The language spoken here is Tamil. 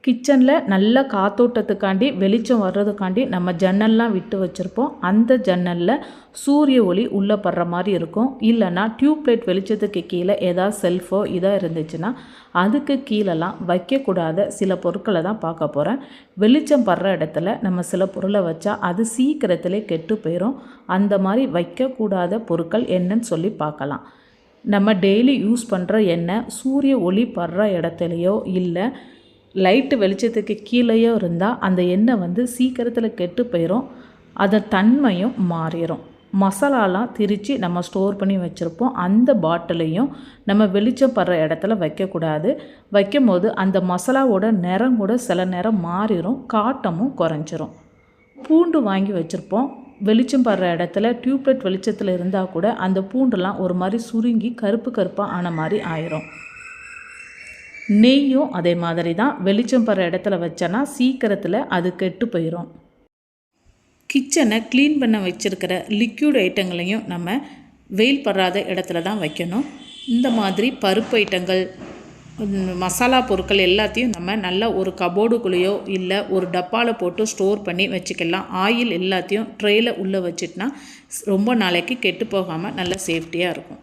கிச்சனில் நல்ல காத்தோட்டத்துக்காண்டி வெளிச்சம் வர்றதுக்காண்டி நம்ம ஜன்னல்லாம் விட்டு வச்சுருப்போம். அந்த ஜன்னலில் சூரிய ஒளி உள்ளே படுற மாதிரி இருக்கும். இல்லைன்னா டியூப்லைட் வெளிச்சத்துக்கு கீழே ஏதாவது செல்ஃபோ இதாக இருந்துச்சுன்னா அதுக்கு கீழெல்லாம் வைக்கக்கூடாத சில பொருட்களை தான் பார்க்க போகிறேன். வெளிச்சம் படுற இடத்துல நம்ம சில பொருளை வச்சா அது சீக்கிரத்திலே கெட்டு போயிடும். அந்த மாதிரி வைக்கக்கூடாத பொருட்கள் என்னன்னு சொல்லி பார்க்கலாம். நம்ம டெய்லி யூஸ் பண்ணுற எண்ணெய் சூரிய ஒளி படுற இடத்துலையோ இல்லை லைட்டு வெளிச்சத்துக்கு கீழேயோ இருந்தால் அந்த எண்ணெய் சீக்கிரத்தில் கெட்டு போயிடும். அதன் தன்மையும் மாறிடும். மசாலாலாம் திரித்து நம்ம ஸ்டோர் பண்ணி வச்சுருப்போம். அந்த பாட்டிலையும் நம்ம வெளிச்சம் படுற இடத்துல வைக்கக்கூடாது. வைக்கும் போது அந்த மசாலாவோட நிறம் கூட சில நேரம் மாறிடும், காட்டமும் குறைஞ்சிரும். பூண்டு வாங்கி வச்சுருப்போம். வெளிச்சம் படுற இடத்துல டியூப்லைட் வெளிச்சத்தில் இருந்தால் கூட அந்த பூண்டுலாம் ஒரு மாதிரி சுருங்கி கருப்பு கருப்பாக ஆன மாதிரி ஆயிரும். நெய்யும் அதே மாதிரி தான். வெளிச்சம் படுற இடத்துல வச்சோன்னா சீக்கிரத்தில் அது கெட்டு போயிடும். கிச்சனை க்ளீன் பண்ண வச்சுருக்கிற லிக்யூட் ஐட்டங்களையும் நம்ம வெயில் படாத இடத்துல தான் வைக்கணும். இந்த மாதிரி பருப்பு ஐட்டங்கள், மசாலா பொருட்கள் எல்லாத்தையும் நம்ம நல்லா ஒரு கபோர்டுக்குள்ளேயோ இல்லை ஒரு டப்பாவில் போட்டு ஸ்டோர் பண்ணி வச்சுக்கலாம். ஆயில் எல்லாத்தையும் ட்ரேயில் உள்ளே வச்சிட்டோன்னா ரொம்ப நாளைக்கு கெட்டு போகாமல் நல்லா சேஃப்டியாக இருக்கும்.